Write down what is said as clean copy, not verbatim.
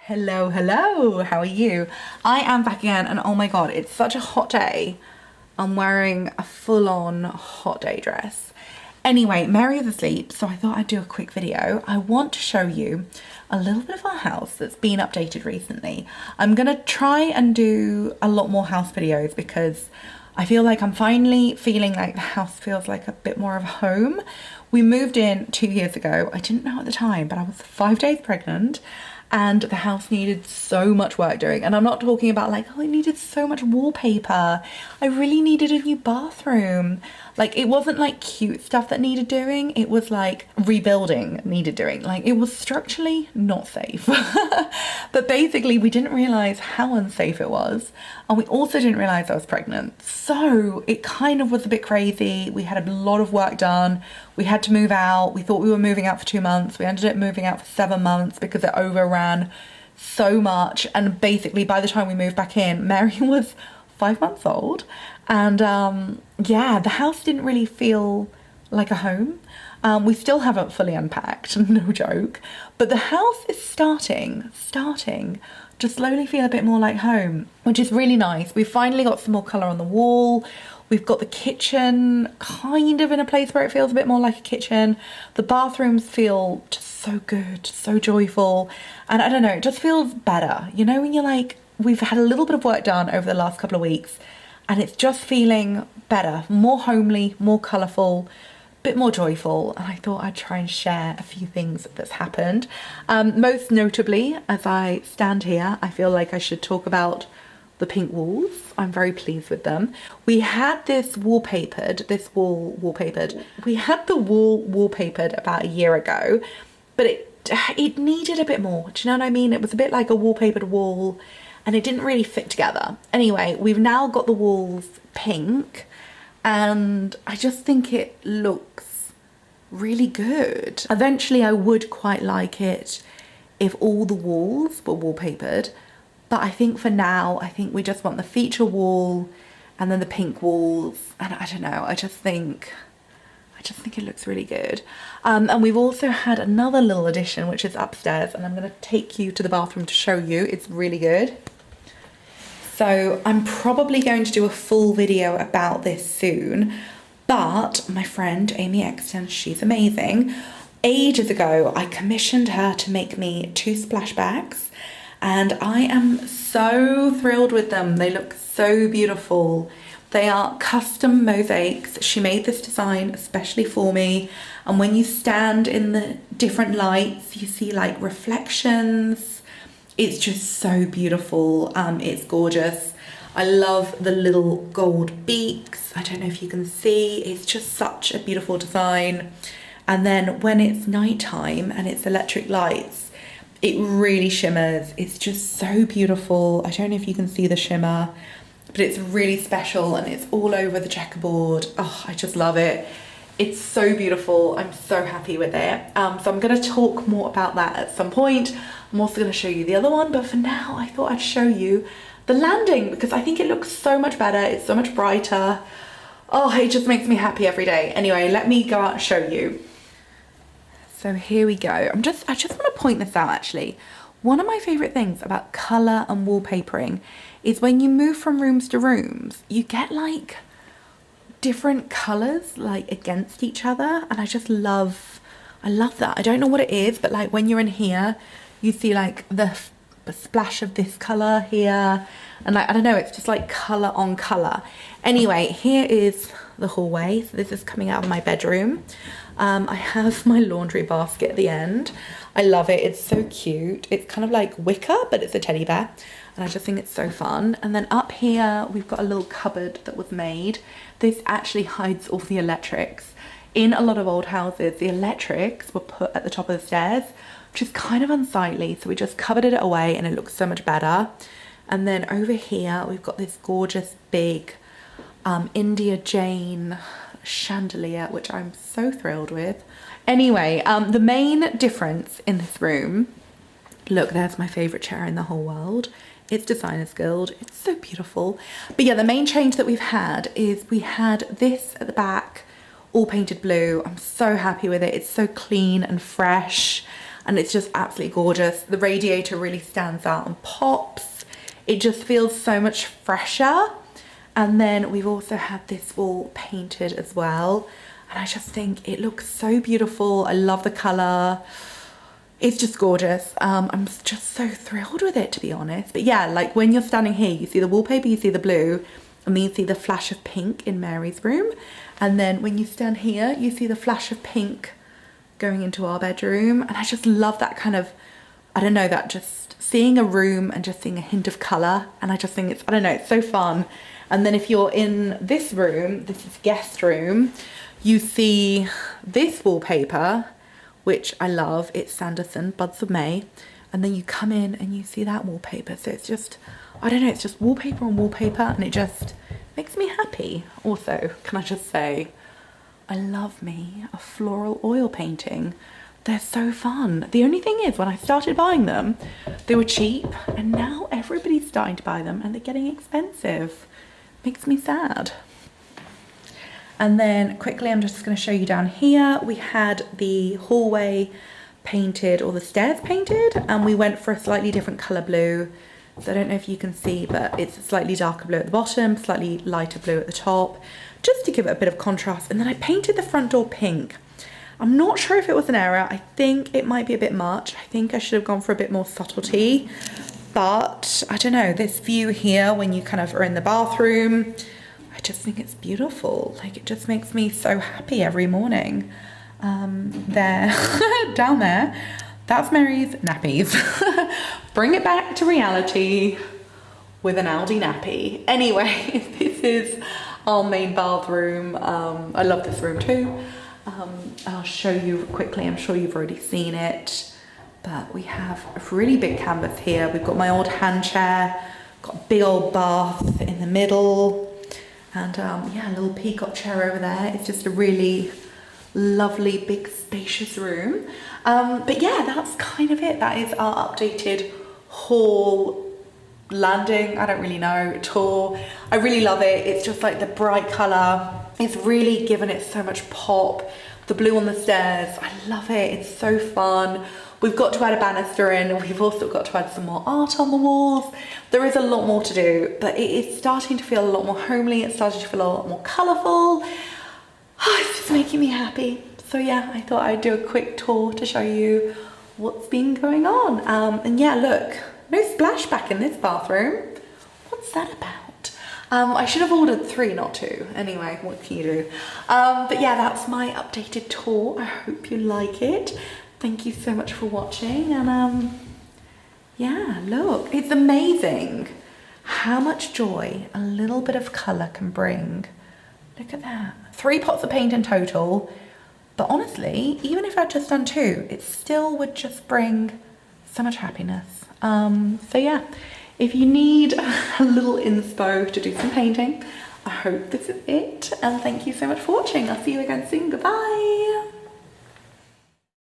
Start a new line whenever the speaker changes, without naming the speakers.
Hello, hello, how are you? I am back again and oh my god, it's such a hot day. I'm wearing a full-on hot day dress. Anyway, Mary is asleep, so I thought I'd do a quick video. I want to show you a little bit of our house that's been updated recently. I'm gonna try and do a lot more house videos because I feel like I'm finally feeling like the house feels like a bit more of a home. We moved in 2 years ago. I didn't know at the time, but I was 5 days pregnant and the house needed so much work doing. And I'm not talking about like, oh, it needed so much wallpaper. I really needed a new bathroom. Like, it wasn't like cute stuff that needed doing. It was like rebuilding needed doing. Like, it was structurally not safe. But basically we didn't realize how unsafe it was. And we also didn't realize I was pregnant. So it kind of was a bit crazy. We had a lot of work done. We had to move out. We thought we were moving out for 2 months. We ended up moving out for 7 months because it overran so much. And basically by the time we moved back in, Mary was 5 months old. And yeah, the house didn't really feel like a home. We still haven't fully unpacked, no joke. But the house is starting to slowly feel a bit more like home, which is really nice. We've finally got some more colour on the wall. We've got the kitchen kind of in a place where it feels a bit more like a kitchen. The bathrooms feel just so good, so joyful. And I don't know, it just feels better. You know, when you're like, we've had a little bit of work done over the last couple of weeks and it's just feeling better, more homely, more colourful, a bit more joyful. And I thought I'd try and share a few things that's happened. Most notably, as I stand here, I feel like I should talk about the pink walls. I'm very pleased with them. We had this wall wallpapered. We had the wall wallpapered about a year ago, but it needed a bit more. Do you know what I mean? It was a bit like a wallpapered wall and it didn't really fit together. Anyway, we've now got the walls pink and I just think it looks really good. Eventually I would quite like it if all the walls were wallpapered, but I think for now, I think we just want the feature wall and then the pink walls. And I don't know, I just think it looks really good. And we've also had another little addition, which is upstairs, and I'm gonna take you to the bathroom to show you. It's really good. So I'm probably going to do a full video about this soon, but my friend Amy Exton, she's amazing. Ages ago, I commissioned her to make me 2 splashbacks, and I am so thrilled with them. They look so beautiful. They are custom mosaics. She made this design especially for me. And when you stand in the different lights, you see like reflections. It's just so beautiful. It's gorgeous. I love the little gold beaks. I don't know if you can see. It's just such a beautiful design. And then when it's nighttime and it's electric lights, it really shimmers. It's just so beautiful. I don't know if you can see the shimmer, but it's really special and it's all over the checkerboard. Oh, I just love it. It's so beautiful. I'm so happy with it. So I'm gonna talk more about that at some point. I'm also gonna show you the other one, but for now I thought I'd show you the landing because I think it looks so much better. It's so much brighter. Oh, it just makes me happy every day. Anyway, let me go out and show you. So here we go. I just want to point this out actually. One of my favorite things about color and wallpapering is when you move from rooms to rooms, you get like different colors like against each other. And I love that. I don't know what it is, but like when you're in here, you see like the splash of this color here. And like, I don't know, it's just like color on color. Anyway, here is the hallway. So this is coming out of my bedroom. I have my laundry basket at the end. I love it. It's so cute. It's kind of like wicker, but it's a teddy bear. And I just think it's so fun. And then up here, we've got a little cupboard that was made. This actually hides all the electrics. In a lot of old houses, the electrics were put at the top of the stairs, which is kind of unsightly. So we just covered it away and it looks so much better. And then over here, we've got this gorgeous big India Jane chandelier, which I'm so thrilled with. Anyway, the main difference in this room, look, there's my favorite chair in the whole world. It's Designers Guild. It's so beautiful. But yeah, the main change that we've had is we had this at the back, all painted blue. I'm so happy with it. It's so clean and fresh. and it's just absolutely gorgeous. The radiator really stands out and pops. It just feels so much fresher. And then we've also had this wall painted as well, and I just think it looks so beautiful. I love the colour. It's just gorgeous. I'm just so thrilled with it, to be honest. But yeah, like when you're standing here, you see the wallpaper, you see the blue, and then you see the flash of pink in Mary's room. And then when you stand here, you see the flash of pink going into our bedroom. And I just love that kind of, I don't know, that just seeing a room and just seeing a hint of colour. And I just think it's, I don't know, it's so fun. And then if you're in this room, this is guest room, you see this wallpaper, which I love. It's Sanderson, Buds of May. And then you come in and you see that wallpaper. So it's just, I don't know, it's just wallpaper on wallpaper, and it just makes me happy. Also, can I just say, I love me a floral oil painting. They're so fun. The only thing is, when I started buying them, they were cheap, and now everybody's starting to buy them and they're getting expensive. Makes me sad. And then quickly, I'm just going to show you down here. We had the hallway painted, or the stairs painted, and we went for a slightly different colour blue. So I don't know if you can see, but it's a slightly darker blue at the bottom, slightly lighter blue at the top, just to give it a bit of contrast. And then I painted the front door pink. I'm not sure if it was an error. I think it might be a bit much. I think I should have gone for a bit more subtlety. But I don't know, this view here when you kind of are in the bathroom, I just think it's beautiful. Like, it just makes me so happy every morning. There, down there, that's Mary's nappies. Bring it back to reality with an Aldi nappy. Anyway, this is our main bathroom. I love this room too. I'll show you quickly. I'm sure you've already seen it. But we have a really big canvas here. We've got my old hand chair, got a big old bath in the middle, and yeah, a little peacock chair over there. It's just a really lovely, big, spacious room. But yeah, that's kind of it. That is our updated haul, landing, I don't really know, tour. I really love it. It's just like the bright colour. It's really given it so much pop. The blue on the stairs, I love it. It's so fun. We've got to add a banister in, and we've also got to add some more art on the walls. There is a lot more to do, but it is starting to feel a lot more homely. It's starting to feel a lot more colourful. Oh, it's just making me happy. So yeah, I thought I'd do a quick tour to show you what's been going on. And yeah, look, no splashback in this bathroom. What's that about? I should have ordered 3, not 2. Anyway, what can you do? But yeah, that's my updated tour. I hope you like it. Thank you so much for watching, and yeah, look, it's amazing how much joy a little bit of colour can bring. Look at that. 3 pots of paint in total, but honestly, even if I'd just done 2, it still would just bring so much happiness. So yeah, if you need a little inspo to do some painting, I hope this is it, and thank you so much for watching. I'll see you again soon. Goodbye.